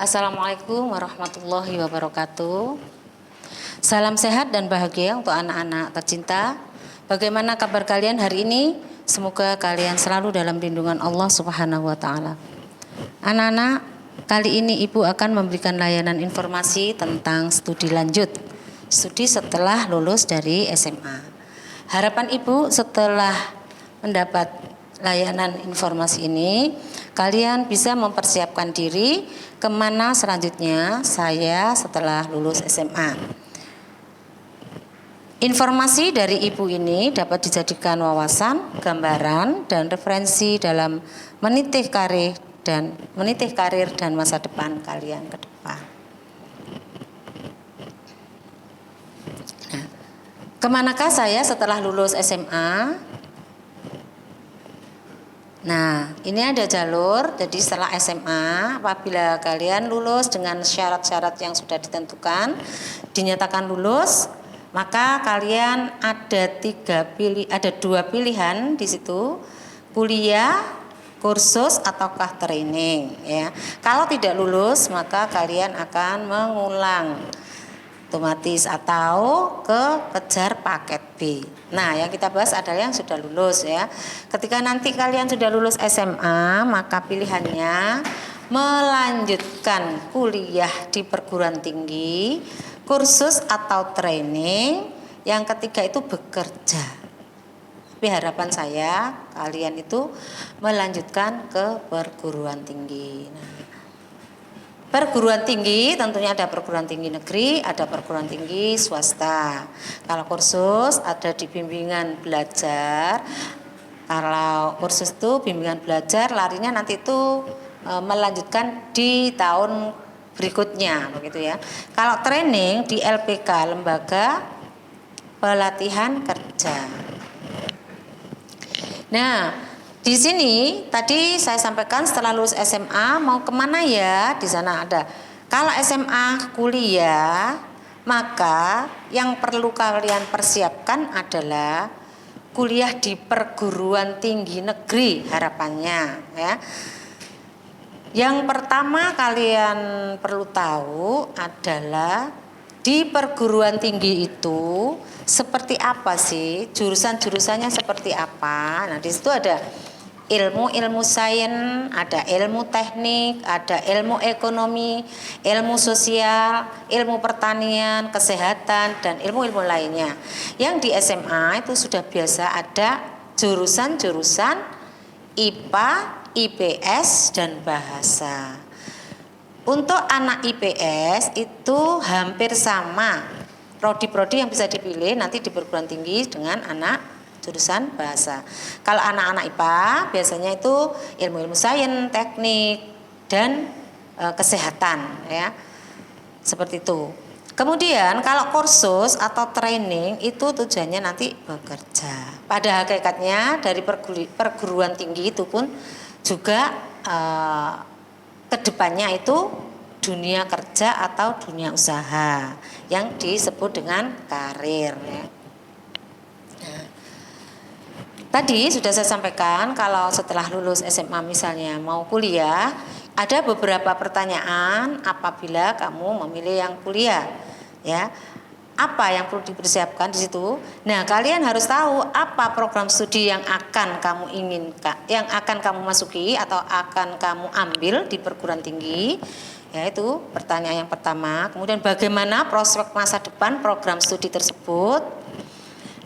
Assalamualaikum warahmatullahi wabarakatuh. Salam sehat dan bahagia untuk anak-anak tercinta. Bagaimana kabar kalian hari ini? Semoga kalian selalu dalam lindungan Allah Subhanahu wa taala. Anak-anak, kali ini Ibu akan memberikan layanan informasi tentang studi lanjut. Studi setelah lulus dari SMA. Harapan Ibu setelah mendapat layanan informasi ini, kalian bisa mempersiapkan diri kemana selanjutnya saya setelah lulus SMA. Informasi dari Ibu ini dapat dijadikan wawasan, gambaran, dan referensi dalam meniti karir dan masa depan kalian ke depan. Nah, kemanakah saya setelah lulus SMA? Nah, ini ada jalur. Jadi setelah SMA, apabila kalian lulus dengan syarat-syarat yang sudah ditentukan, dinyatakan lulus, maka kalian ada dua pilihan di situ, kuliah, kursus, ataukah training. Ya, kalau tidak lulus, maka kalian akan mengulang otomatis atau kejar paket B. Nah, yang kita bahas adalah yang sudah lulus ya. Ketika nanti kalian sudah lulus SMA, maka pilihannya melanjutkan kuliah di perguruan tinggi, kursus atau training. Yang ketiga itu bekerja. Tapi harapan saya kalian itu melanjutkan ke perguruan tinggi. Nah, perguruan tinggi tentunya ada perguruan tinggi negeri, ada perguruan tinggi swasta. Kalau kursus ada di bimbingan belajar. Kalau kursus itu bimbingan belajar, larinya nanti itu melanjutkan di tahun berikutnya, begitu ya. Kalau training di LPK, Lembaga Pelatihan Kerja. Nah, di sini tadi saya sampaikan setelah lulus SMA mau kemana ya? Di sana ada. Kalau SMA kuliah, maka yang perlu kalian persiapkan adalah kuliah di perguruan tinggi negeri harapannya ya. Yang pertama kalian perlu tahu adalah di perguruan tinggi itu seperti apa sih? Jurusan-jurusannya seperti apa? Nah, di situ ada ilmu sains, ada ilmu teknik, ada ilmu ekonomi, ilmu sosial, ilmu pertanian, kesehatan, dan ilmu-ilmu lainnya. Yang di SMA itu sudah biasa ada jurusan-jurusan IPA, IPS, dan bahasa. Untuk anak IPS itu hampir sama prodi-prodi yang bisa dipilih nanti di perguruan tinggi dengan anak jurusan bahasa. Kalau anak-anak IPA biasanya itu ilmu-ilmu sains, teknik, dan kesehatan ya. Seperti itu. Kemudian kalau kursus atau training itu tujuannya nanti bekerja. Pada hakikatnya dari perguruan tinggi itu pun juga kedepannya itu dunia kerja atau dunia usaha yang disebut dengan karir ya. Tadi sudah saya sampaikan kalau setelah lulus SMA misalnya mau kuliah, ada beberapa pertanyaan apabila kamu memilih yang kuliah, ya. Apa yang perlu dipersiapkan di situ? Nah, kalian harus tahu apa program studi yang akan kamu inginkan, yang akan kamu masuki atau akan kamu ambil di perguruan tinggi. Yaitu pertanyaan yang pertama. Kemudian bagaimana prospek masa depan program studi tersebut?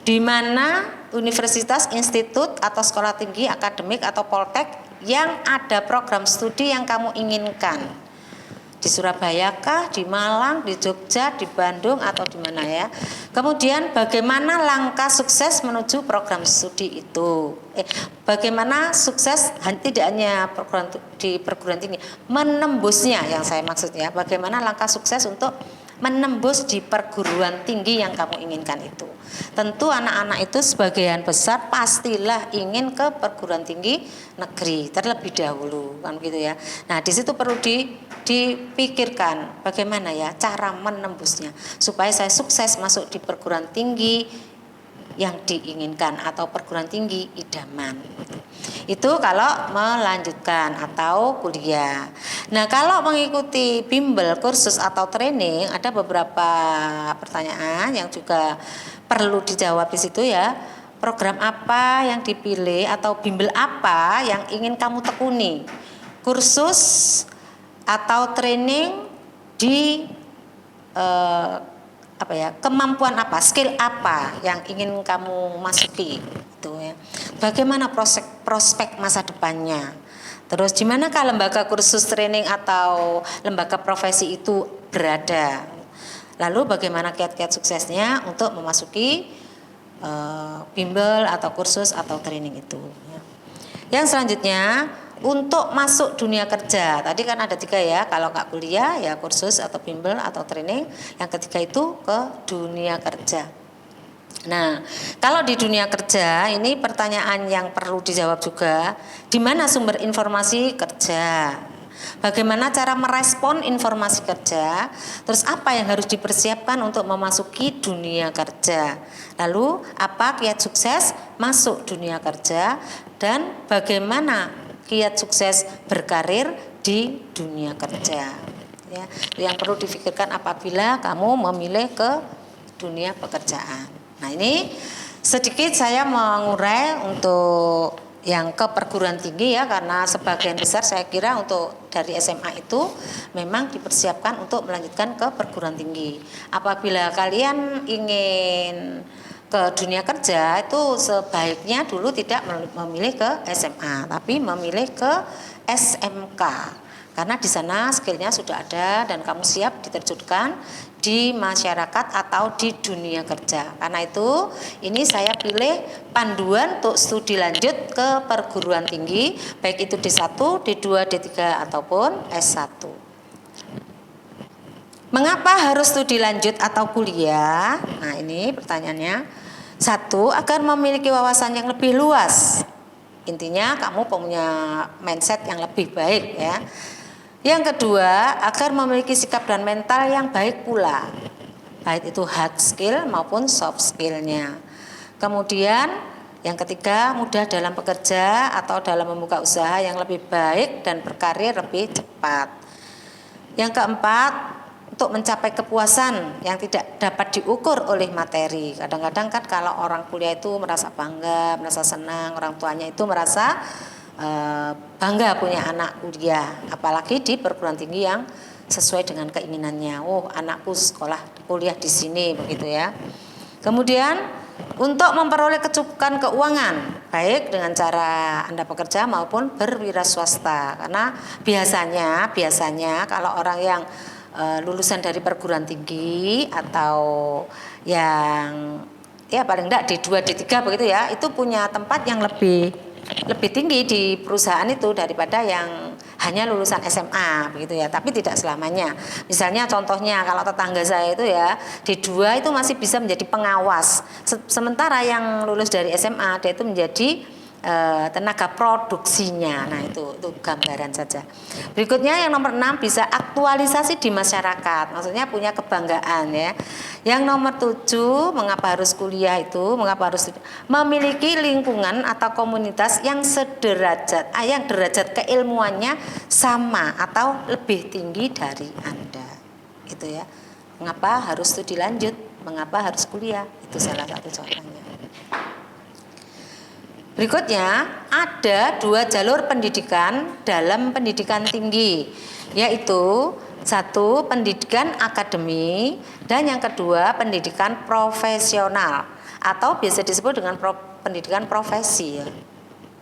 Di mana universitas, institut, atau sekolah tinggi, akademik, atau poltek yang ada program studi yang kamu inginkan. Di Surabaya kah, di Malang, di Jogja, di Bandung, atau di mana ya. Kemudian bagaimana langkah sukses menuju program studi itu. Bagaimana sukses tidak hanya di perguruan tinggi, menembusnya yang saya maksud ya. Bagaimana langkah sukses untuk menembus di perguruan tinggi yang kamu inginkan itu. Tentu anak-anak itu sebagian besar pastilah ingin ke perguruan tinggi negeri terlebih dahulu kan gitu ya. Nah, di situ perlu dipikirkan bagaimana ya cara menembusnya supaya saya sukses masuk di perguruan tinggi yang diinginkan atau perguruan tinggi idaman. Itu kalau melanjutkan atau kuliah. Nah, kalau mengikuti bimbel, kursus atau training, ada beberapa pertanyaan yang juga perlu dijawab di situ ya. Program apa yang dipilih atau bimbel apa yang ingin kamu tekuni? Kursus atau training di kemampuan apa, skill apa yang ingin kamu masuki itu ya. Bagaimana prospek masa depannya? Terus di manakah lembaga kursus training atau lembaga profesi itu berada? Lalu bagaimana kiat-kiat suksesnya untuk memasuki bimbel atau kursus atau training itu ya. Yang selanjutnya, untuk masuk dunia kerja, tadi kan ada 3 ya, kalau nggak kuliah ya kursus atau bimbel atau training, yang ketiga itu ke dunia kerja. Nah, kalau di dunia kerja ini pertanyaan yang perlu dijawab juga, di mana sumber informasi kerja? Bagaimana cara merespon informasi kerja? Terus apa yang harus dipersiapkan untuk memasuki dunia kerja? Lalu apa kiat sukses masuk dunia kerja dan bagaimana kiat sukses berkarir di dunia kerja? Ya, yang perlu difikirkan apabila kamu memilih ke dunia pekerjaan. Nah, ini sedikit saya mengurai untuk yang ke perguruan tinggi ya, karena sebagian besar saya kira untuk dari SMA itu memang dipersiapkan untuk melanjutkan ke perguruan tinggi. Apabila kalian ingin ke dunia kerja itu sebaiknya dulu tidak memilih ke SMA, tapi memilih ke SMK. Karena di sana skillnya sudah ada dan kamu siap diterjunkan di masyarakat atau di dunia kerja. Karena itu ini saya pilih panduan untuk studi lanjut ke perguruan tinggi, baik itu D1, D2, D3 ataupun S1. Mengapa harus studi lanjut atau kuliah? Nah, ini pertanyaannya. 1, agar memiliki wawasan yang lebih luas. Intinya kamu punya mindset yang lebih baik ya. Yang kedua, agar memiliki sikap dan mental yang baik pula, baik itu hard skill maupun soft skillnya. Kemudian yang ketiga, mudah dalam bekerja atau dalam membuka usaha yang lebih baik dan berkarir lebih cepat. Yang keempat, untuk mencapai kepuasan yang tidak dapat diukur oleh materi. Kadang-kadang kan kalau orang kuliah itu merasa bangga, merasa senang, orang tuanya itu merasa bangga punya anak kuliah, apalagi di perguruan tinggi yang sesuai dengan keinginannya. Oh, anakku sekolah kuliah di sini begitu ya. Kemudian untuk memperoleh kecukupan keuangan, baik dengan cara Anda bekerja maupun berwira swasta. Karena biasanya kalau orang yang lulusan dari perguruan tinggi atau yang ya paling enggak D2, D3 begitu ya, itu punya tempat yang lebih tinggi di perusahaan itu daripada yang hanya lulusan SMA begitu ya, tapi tidak selamanya. Misalnya contohnya kalau tetangga saya itu ya D2 itu masih bisa menjadi pengawas, sementara yang lulus dari SMA dia itu menjadi tenaga produksinya. Nah, itu gambaran saja. Berikutnya yang nomor 6, bisa aktualisasi di masyarakat, maksudnya punya kebanggaan ya. Yang nomor 7, mengapa harus kuliah itu, mengapa harus memiliki lingkungan atau komunitas yang sederajat, yang derajat keilmuannya sama atau lebih tinggi dari Anda. Itu ya. Mengapa harus studi lanjut, mengapa harus kuliah, itu salah satu jawabannya. Berikutnya, ada 2 jalur pendidikan dalam pendidikan tinggi, yaitu 1, pendidikan akademi, dan yang kedua pendidikan profesional atau biasa disebut dengan pendidikan profesi ya.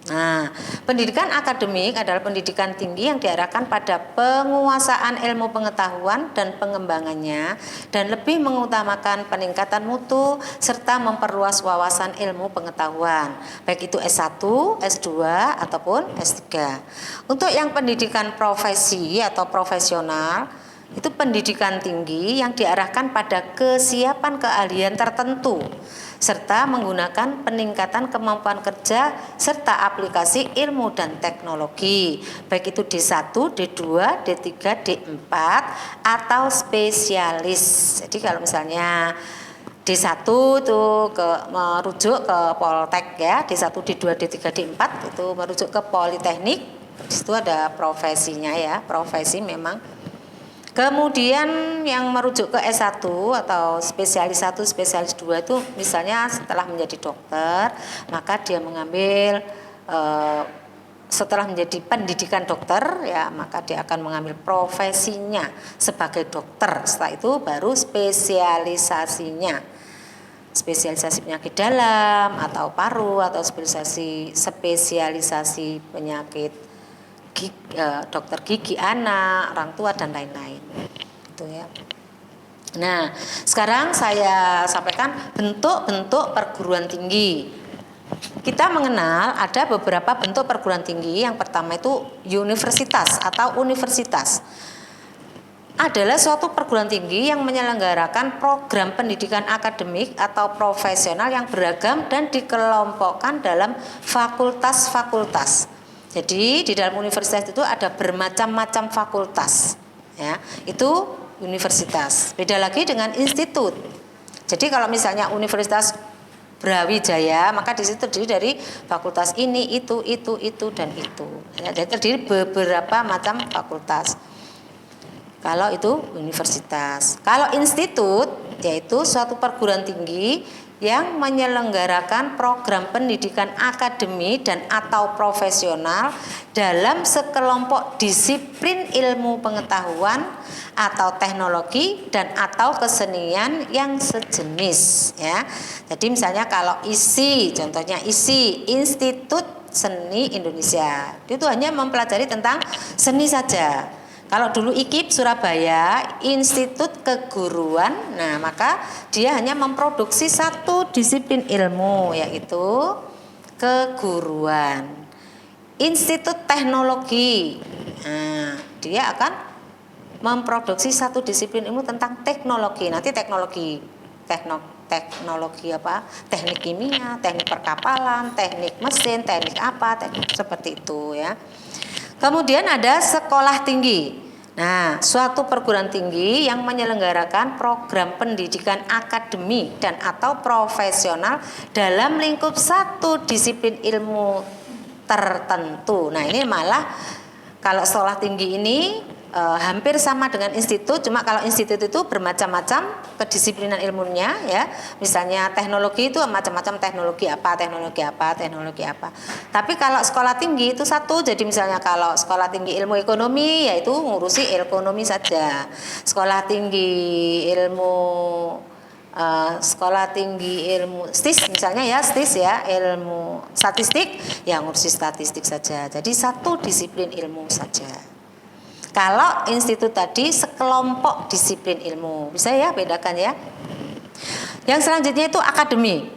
Nah, pendidikan akademik adalah pendidikan tinggi yang diarahkan pada penguasaan ilmu pengetahuan dan pengembangannya dan lebih mengutamakan peningkatan mutu serta memperluas wawasan ilmu pengetahuan, baik itu S1, S2 ataupun S3. Untuk yang pendidikan profesi atau profesional, itu pendidikan tinggi yang diarahkan pada kesiapan keahlian tertentu serta menggunakan peningkatan kemampuan kerja serta aplikasi ilmu dan teknologi, baik itu D1, D2, D3, D4 atau spesialis. Jadi kalau misalnya D1 itu merujuk ke Poltek ya, D1, D2, D3, D4 itu merujuk ke Politeknik. Di situ ada profesinya ya, profesi memang. Kemudian yang merujuk ke S1 atau spesialis 1, spesialis 2 itu misalnya setelah menjadi dokter, maka dia mengambil setelah menjadi pendidikan dokter ya, maka dia akan mengambil profesinya sebagai dokter. Setelah itu baru spesialisasinya. Spesialisasi penyakit dalam atau paru atau spesialisasi penyakit dokter gigi anak, orang tua dan lain-lain. Itu ya. Nah, sekarang saya sampaikan bentuk-bentuk perguruan tinggi. Kita mengenal ada beberapa bentuk perguruan tinggi. Yang pertama itu universitas atau universitas. Adalah suatu perguruan tinggi yang menyelenggarakan program pendidikan akademik atau profesional yang beragam dan dikelompokkan dalam fakultas-fakultas. Jadi di dalam universitas itu ada bermacam-macam fakultas, ya, itu universitas. Beda lagi dengan institut. Jadi kalau misalnya Universitas Brawijaya, maka di situ terdiri dari fakultas ini, itu dan itu. Ya, jadi terdiri beberapa macam fakultas. Kalau itu universitas. Kalau institut, yaitu suatu perguruan tinggi yang menyelenggarakan program pendidikan akademi dan atau profesional dalam sekelompok disiplin ilmu pengetahuan atau teknologi dan atau kesenian yang sejenis ya. Jadi misalnya kalau ISI, contohnya ISI, Institut Seni Indonesia, itu hanya mempelajari tentang seni saja. Kalau dulu IKIP Surabaya, Institut Keguruan, nah maka dia hanya memproduksi satu disiplin ilmu, yaitu keguruan. Institut Teknologi, nah dia akan memproduksi satu disiplin ilmu tentang teknologi. Nanti teknologi apa? Teknik kimia, teknik perkapalan, teknik mesin, teknik apa, teknik seperti itu ya. Kemudian ada sekolah tinggi. Nah, suatu perguruan tinggi yang menyelenggarakan program pendidikan akademi dan atau profesional dalam lingkup satu disiplin ilmu tertentu. Nah, ini malah kalau sekolah tinggi ini hampir sama dengan institut, cuma kalau institut itu bermacam-macam kedisiplinan ilmunya ya. Misalnya teknologi itu macam-macam, teknologi apa. Tapi kalau sekolah tinggi itu satu, jadi misalnya kalau sekolah tinggi ilmu ekonomi yaitu ngurusi ekonomi saja. Sekolah tinggi ilmu STIS misalnya ya, STIS ya, ilmu statistik ya ngurusi statistik saja. Jadi satu disiplin ilmu saja. Kalau institut tadi sekelompok disiplin ilmu. Bisa ya bedakan ya. Yang selanjutnya itu akademi.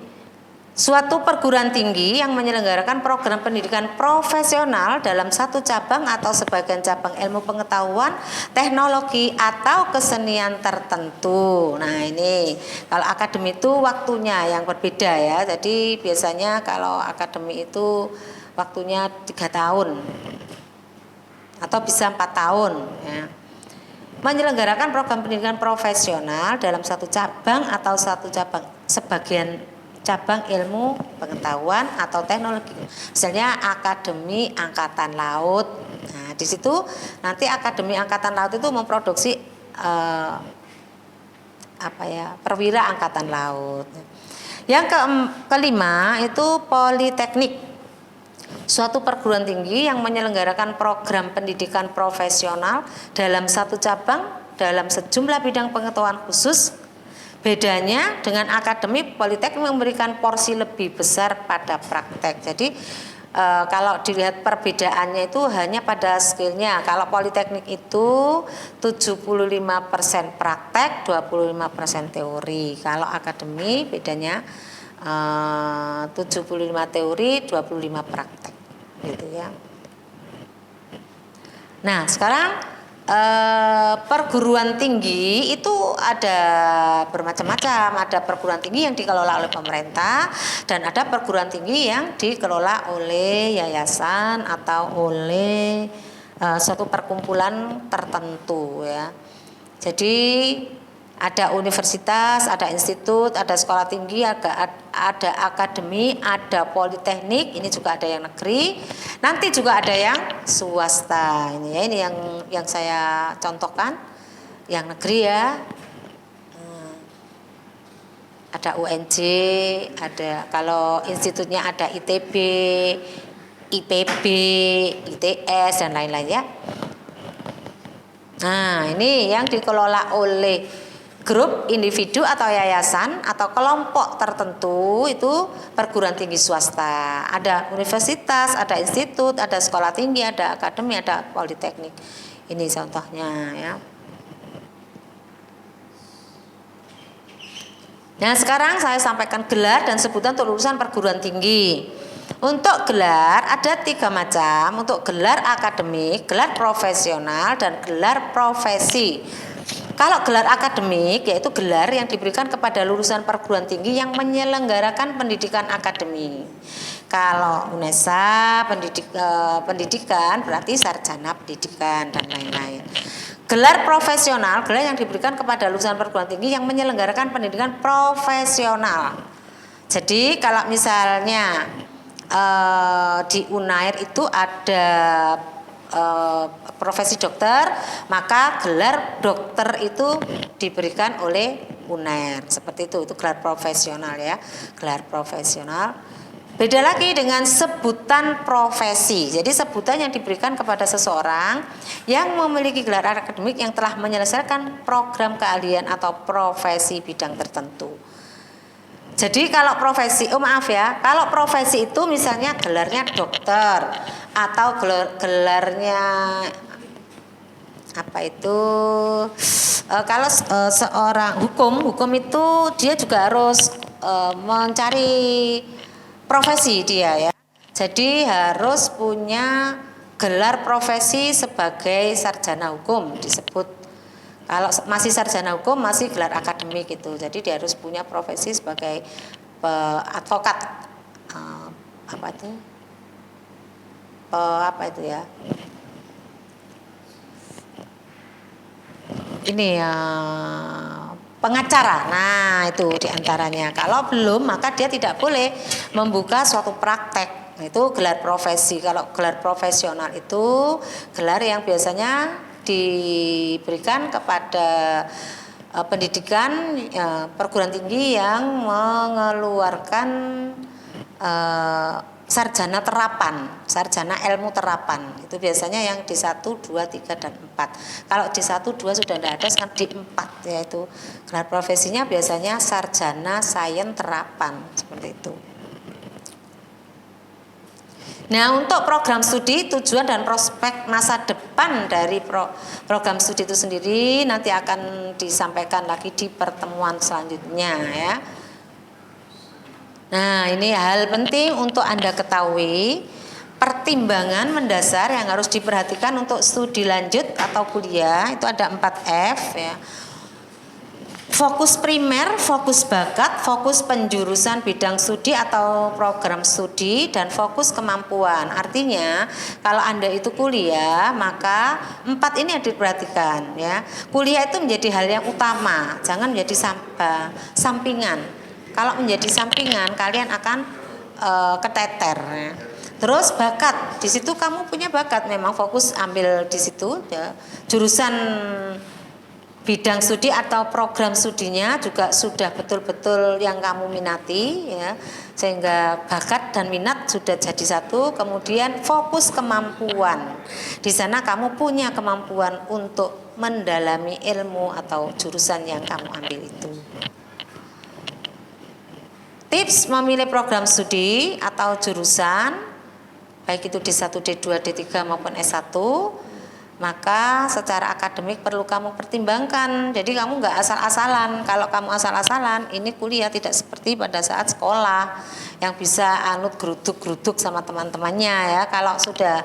Suatu perguruan tinggi yang menyelenggarakan program pendidikan profesional dalam satu cabang atau sebagian cabang ilmu pengetahuan, teknologi atau kesenian tertentu. Nah ini kalau akademi itu waktunya yang berbeda ya. Jadi biasanya kalau akademi itu waktunya 3 tahun. Atau bisa 4 tahun ya. Menyelenggarakan program pendidikan profesional dalam satu cabang atau sebagian cabang ilmu pengetahuan atau teknologi. Misalnya Akademi Angkatan Laut. Nah, di situ nanti Akademi Angkatan Laut itu memproduksi perwira Angkatan Laut. Yang kelima itu Politeknik. Suatu perguruan tinggi yang menyelenggarakan program pendidikan profesional dalam satu cabang dalam sejumlah bidang pengetahuan khusus. Bedanya dengan akademi, Politeknik memberikan porsi lebih besar pada praktek. Jadi kalau dilihat perbedaannya itu hanya pada skillnya. Kalau Politeknik itu 75% praktek, 25% teori. Kalau akademi bedanya 75 teori, 25 praktek gitu ya. Nah, sekarang perguruan tinggi itu ada bermacam-macam. Ada perguruan tinggi yang dikelola oleh pemerintah dan ada perguruan tinggi yang dikelola oleh yayasan atau oleh suatu perkumpulan tertentu ya. Jadi Ada universitas, ada institut, ada sekolah tinggi, ada akademi, ada politeknik, ini juga ada yang negeri. Nanti juga ada yang swasta. Ini ya, ini yang saya contohkan, yang negeri ya. Ada UNJ, ada kalau institutnya ada ITB, IPB, ITS dan lain-lain ya. Nah, ini yang dikelola oleh grup, individu atau yayasan atau kelompok tertentu itu perguruan tinggi swasta. Ada universitas, ada institut, ada sekolah tinggi, ada akademi, ada politeknik. Ini contohnya ya. Nah, sekarang saya sampaikan gelar dan sebutan untuk lulusan perguruan tinggi. Untuk gelar ada 3 macam. Untuk gelar akademik, gelar profesional, dan gelar profesi. Kalau gelar akademik yaitu gelar yang diberikan kepada lulusan perguruan tinggi yang menyelenggarakan pendidikan akademik. Kalau UNESA pendidikan berarti sarjana pendidikan dan lain-lain. Gelar profesional, gelar yang diberikan kepada lulusan perguruan tinggi yang menyelenggarakan pendidikan profesional. Jadi kalau misalnya di UNAIR itu ada profesi dokter, maka gelar dokter itu diberikan oleh UNAIR. Seperti itu gelar profesional ya, gelar profesional. Beda lagi dengan sebutan profesi. Jadi sebutan yang diberikan kepada seseorang yang memiliki gelar akademik yang telah menyelesaikan program keahlian atau profesi bidang tertentu. Jadi kalau profesi, kalau profesi itu misalnya gelarnya dokter atau gelarnya apa itu, kalau seorang hukum itu dia juga harus mencari profesi dia ya. Jadi harus punya gelar profesi sebagai sarjana hukum disebut. Kalau masih sarjana hukum masih gelar akademik gitu. Jadi dia harus punya profesi sebagai advokat, apa itu ya? Ini ya pengacara. Nah, itu diantaranya. Kalau belum maka dia tidak boleh membuka suatu praktek. Itu gelar profesi. Kalau gelar profesional itu gelar yang biasanya diberikan kepada pendidikan perguruan tinggi yang mengeluarkan sarjana terapan, sarjana ilmu terapan. Itu biasanya yang di 1, 2, 3 dan 4. Kalau di 1, 2 sudah tidak ada, sekarang di 4 yaitu gelar profesinya biasanya sarjana sains terapan seperti itu. Nah, untuk program studi, tujuan dan prospek masa depan dari program studi itu sendiri nanti akan disampaikan lagi di pertemuan selanjutnya ya. Nah, ini hal penting untuk Anda ketahui, pertimbangan mendasar yang harus diperhatikan untuk studi lanjut atau kuliah itu ada 4F ya. Fokus primer, fokus bakat, fokus penjurusan bidang studi atau program studi, dan fokus kemampuan. Artinya kalau Anda itu kuliah maka 4 ini yang diperhatikan ya. Kuliah itu menjadi hal yang utama, jangan menjadi sampingan. Kalau menjadi sampingan kalian akan keteter ya. Terus bakat, di situ kamu punya bakat, memang fokus ambil di situ ya. Jurusan bidang studi atau program studinya juga sudah betul-betul yang kamu minati ya, sehingga bakat dan minat sudah jadi satu. Kemudian fokus kemampuan, di sana kamu punya kemampuan untuk mendalami ilmu atau jurusan yang kamu ambil itu. Tips memilih program studi atau jurusan baik itu D1, D2, D3 maupun S1, maka secara akademik perlu kamu pertimbangkan. Jadi kamu nggak asal-asalan. Kalau kamu asal-asalan, ini kuliah tidak seperti pada saat sekolah yang bisa anut geruduk-geruduk sama teman-temannya ya. Kalau sudah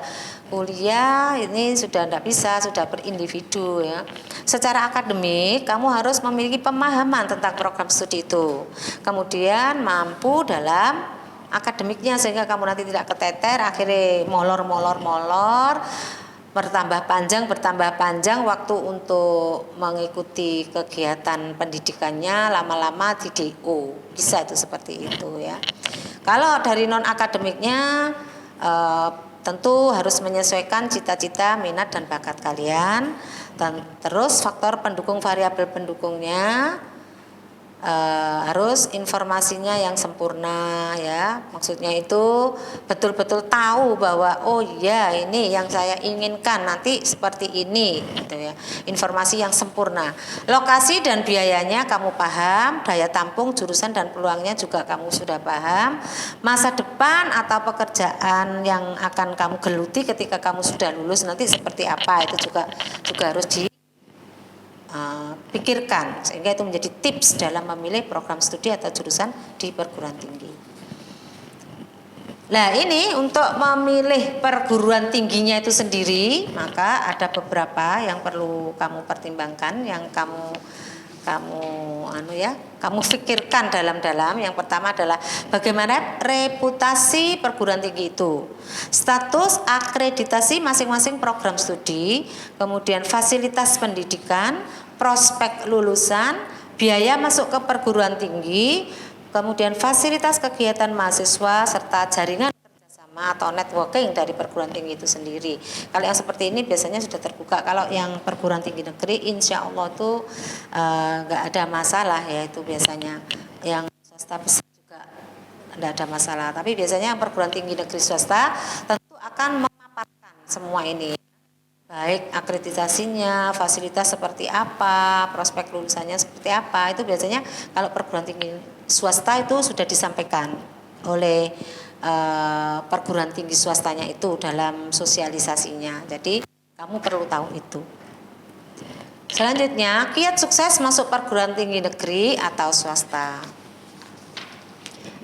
kuliah ini sudah tidak bisa, sudah berindividu ya. Secara akademik kamu harus memiliki pemahaman tentang program studi itu. Kemudian mampu dalam akademiknya sehingga kamu nanti tidak keteter, akhirnya molor. bertambah panjang waktu untuk mengikuti kegiatan pendidikannya, lama-lama di DO. Bisa itu seperti itu ya. Kalau dari non akademiknya tentu harus menyesuaikan cita-cita, minat dan bakat kalian. Dan terus faktor pendukung, variabel pendukungnya harus informasinya yang sempurna ya, maksudnya itu betul-betul tahu bahwa oh ya ini yang saya inginkan nanti seperti ini gitu ya, informasi yang sempurna. Lokasi dan biayanya kamu paham, daya tampung, jurusan dan peluangnya juga kamu sudah paham, masa depan atau pekerjaan yang akan kamu geluti ketika kamu sudah lulus nanti seperti apa, itu juga harus pikirkan, sehingga itu menjadi tips dalam memilih program studi atau jurusan di perguruan tinggi. Nah ini untuk memilih perguruan tingginya itu sendiri, maka ada beberapa yang perlu kamu pertimbangkan, yang kamu pikirkan dalam-dalam. Yang pertama adalah bagaimana reputasi perguruan tinggi itu, status akreditasi masing-masing program studi, kemudian fasilitas pendidikan, prospek lulusan, biaya masuk ke perguruan tinggi, kemudian fasilitas kegiatan mahasiswa serta jaringan kerjasama atau networking dari perguruan tinggi itu sendiri. Kalau yang seperti ini biasanya sudah terbuka. Kalau yang perguruan tinggi negeri, insya Allah tuh nggak ada masalah ya, itu biasanya. Yang swasta besar juga nggak ada masalah. Tapi biasanya yang perguruan tinggi negeri swasta tentu akan memaparkan semua ini. Baik akreditasinya, fasilitas seperti apa, prospek lulusannya seperti apa, itu biasanya kalau perguruan tinggi swasta itu sudah disampaikan oleh perguruan tinggi swastanya itu dalam sosialisasinya. Jadi kamu perlu tahu itu. Selanjutnya, kiat sukses masuk perguruan tinggi negeri atau swasta.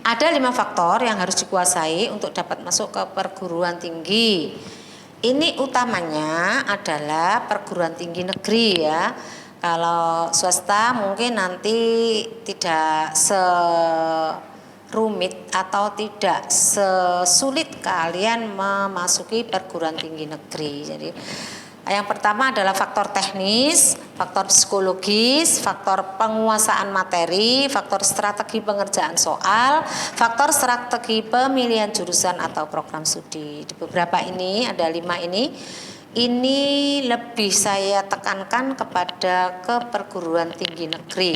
Ada 5 faktor yang harus dikuasai untuk dapat masuk ke perguruan tinggi. Ini utamanya adalah perguruan tinggi negeri ya. Kalau swasta mungkin nanti tidak serumit atau tidak sesulit kalian memasuki perguruan tinggi negeri. Jadi yang pertama adalah faktor teknis, faktor psikologis, faktor penguasaan materi, faktor strategi pengerjaan soal, faktor strategi pemilihan jurusan atau program studi. Di beberapa ini ada 5 ini lebih saya tekankan kepada ke perguruan tinggi negeri.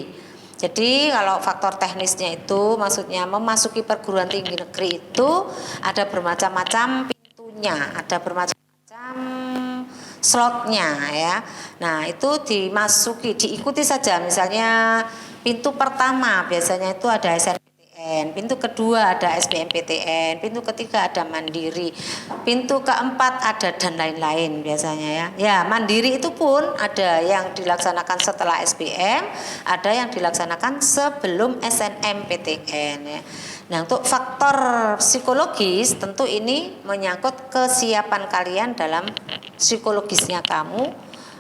Jadi kalau faktor teknisnya itu maksudnya memasuki perguruan tinggi negeri itu ada bermacam-macam pintunya, ada bermacam-macam slotnya ya. Nah itu diikuti saja. Misalnya pintu pertama biasanya itu ada SNMPTN, pintu kedua ada SBMPTN, pintu ketiga ada Mandiri, pintu keempat ada dan lain-lain biasanya ya. Ya Mandiri itu pun ada yang dilaksanakan setelah SBM, ada yang dilaksanakan sebelum SNMPTN ya. Nah untuk faktor psikologis tentu ini menyangkut kesiapan kalian dalam psikologisnya kamu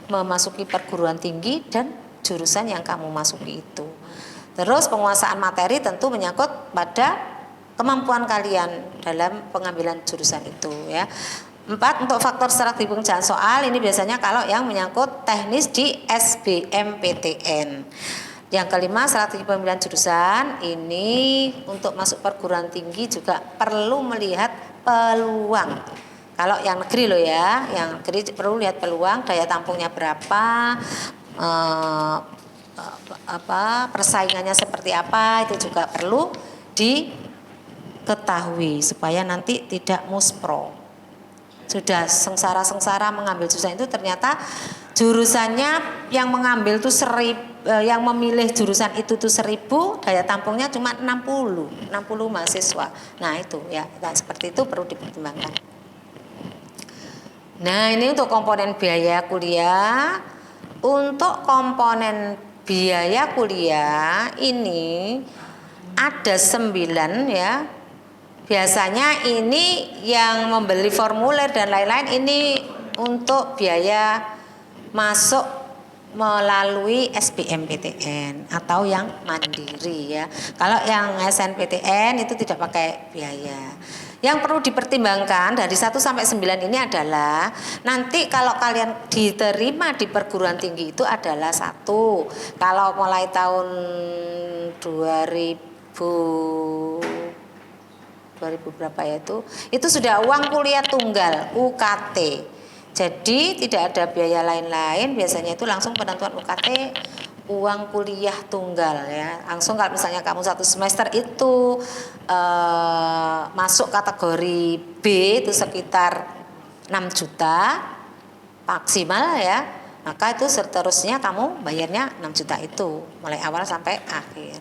memasuki perguruan tinggi dan jurusan yang kamu masuki itu. Terus penguasaan materi tentu menyangkut pada kemampuan kalian dalam pengambilan jurusan itu ya. 4 untuk faktor strategi pengerjaan soal ini biasanya kalau yang menyangkut teknis di SBMPTN. Yang kelima strategi pemilihan jurusan ini untuk masuk perguruan tinggi juga perlu melihat peluang. Kalau yang negeri loh ya, yang negeri perlu lihat peluang, daya tampungnya berapa, persaingannya seperti apa, itu juga perlu diketahui supaya nanti tidak muspro. Sudah sengsara-sengsara mengambil jurusan itu ternyata jurusannya yang mengambil tuh 1000, yang memilih jurusan itu tuh 1000, daya tampungnya cuma 60 mahasiswa. Nah itu ya, seperti itu perlu dipertimbangkan. Nah ini untuk komponen biaya kuliah. Untuk komponen biaya kuliah ini ada 9 ya. Biasanya ini yang membeli formulir dan lain-lain ini untuk biaya masuk melalui SBMPTN atau yang mandiri ya. Kalau yang SNPTN itu tidak pakai biaya. Yang perlu dipertimbangkan dari 1 sampai 9 ini adalah nanti kalau kalian diterima di perguruan tinggi itu adalah satu. Kalau mulai tahun 2000 berapa ya itu sudah uang kuliah tunggal UKT. Jadi tidak ada biaya lain-lain, biasanya itu langsung penentuan UKT uang kuliah tunggal ya. Langsung kalau misalnya kamu 1 semester itu masuk kategori B itu sekitar 6 juta maksimal ya, maka itu seterusnya kamu bayarnya 6 juta itu mulai awal sampai akhir.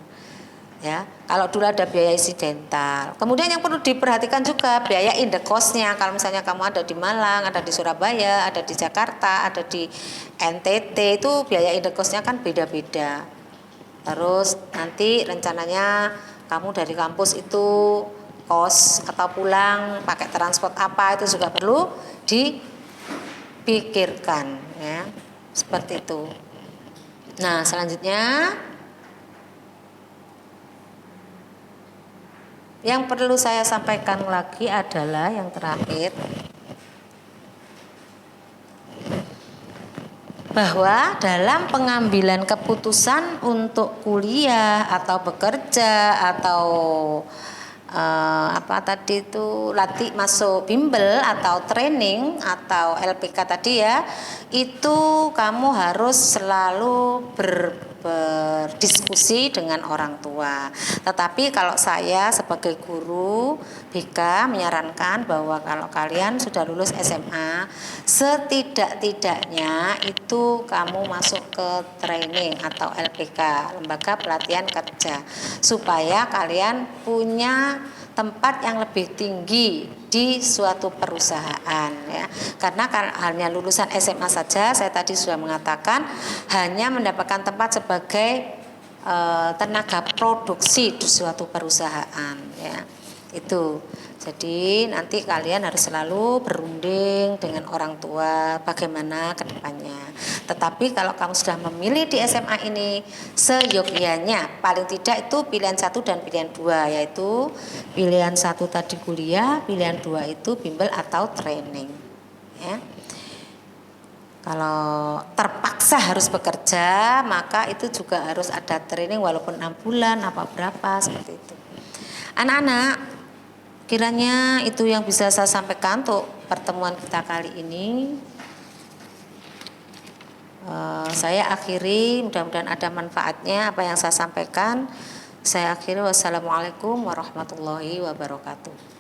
Ya, kalau dulu ada biaya insidental. Kemudian yang perlu diperhatikan juga biaya indekosnya. Kalau misalnya kamu ada di Malang, ada di Surabaya, ada di Jakarta, ada di NTT, itu biaya indekosnya kan beda-beda. Terus nanti rencananya kamu dari kampus itu kos atau pulang pakai transport apa itu juga perlu dipikirkan ya. Seperti itu. Nah, selanjutnya yang perlu saya sampaikan lagi adalah yang terakhir, bahwa dalam pengambilan keputusan untuk kuliah atau bekerja atau masuk bimbel atau training atau LPK tadi ya, itu kamu harus selalu berdiskusi dengan orang tua. Tetapi kalau saya sebagai guru BK menyarankan bahwa kalau kalian sudah lulus SMA, setidak-tidaknya itu kamu masuk ke training atau LPK, lembaga pelatihan kerja, supaya kalian punya tempat yang lebih tinggi di suatu perusahaan ya. Karena hanya lulusan SMA saja, saya tadi sudah mengatakan, hanya mendapatkan tempat sebagai tenaga produksi di suatu perusahaan ya. Itu. Jadi nanti kalian harus selalu berunding dengan orang tua bagaimana ke depannya. Tetapi kalau kamu sudah memilih di SMA ini, seyogyanya paling tidak itu pilihan 1 dan pilihan 2, yaitu pilihan 1 tadi kuliah, pilihan 2 itu bimbel atau training ya. Kalau terpaksa harus bekerja, maka itu juga harus ada training walaupun 6 bulan apa berapa seperti itu. Anak-anak, kiranya itu yang bisa saya sampaikan untuk pertemuan kita kali ini. Saya akhiri, mudah-mudahan ada manfaatnya apa yang saya sampaikan. Saya akhiri, wassalamualaikum warahmatullahi wabarakatuh.